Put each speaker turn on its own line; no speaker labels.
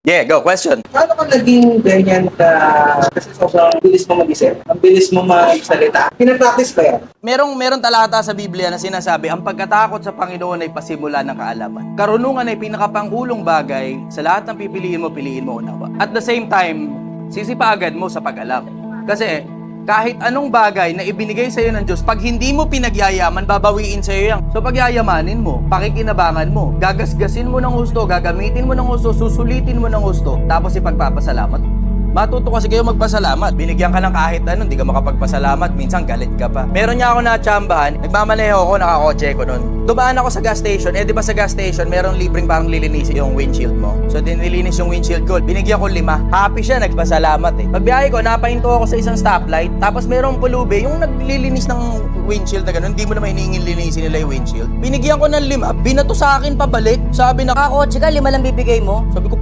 Yeah, go, question.
Paano ka naging ganyan ka, kasi sobrang bilis mo mag-isip, ang bilis mo magsalita? Pinapractice ba yan?
Merong talata sa Biblia na sinasabi, ang pagkatakot sa Panginoon ay pasimula ng kaalaman. Karunungan ay pinakapangulong bagay, sa lahat ng pipiliin mo unawa. At the same time, sisipaagad mo sa pag-alam. Kasi kahit anong bagay na ibinigay sa iyo ng Diyos, pag hindi mo pinagyayaman, babawiin sa iyo yan. So pagyayamanin mo, pakikinabangan mo, gagasgasin mo ng husto, gagamitin mo ng husto, susulitin mo ng husto, tapos ipagpapasalamat mo. Matuto kasi kayo magpasalamat. Binigyan ka ng kahit ano, hindi ka makapagpasalamat. Minsan galit ka pa. Meron niya ako na-tsambahan. Nagmamaneho ako, nakakotse ko nun. Dumaan ako sa gas station. Di ba sa gas station, merong libreng parang lilinisin yung windshield mo. So, nilinis yung windshield ko. Binigyan ko 5. Happy siya, nagpasalamat eh. Pagbiyahe ko, napahinto ako sa isang stoplight. Tapos merong pulube, yung naglilinis ng windshield na gano'n. Hindi mo naman hiningin linisin nila yung windshield. Binigyan ko ng 5. Binato sa akin pabalik. Sabi na,
Kakotse ka, 5 lang bibigay mo?
sabi ko,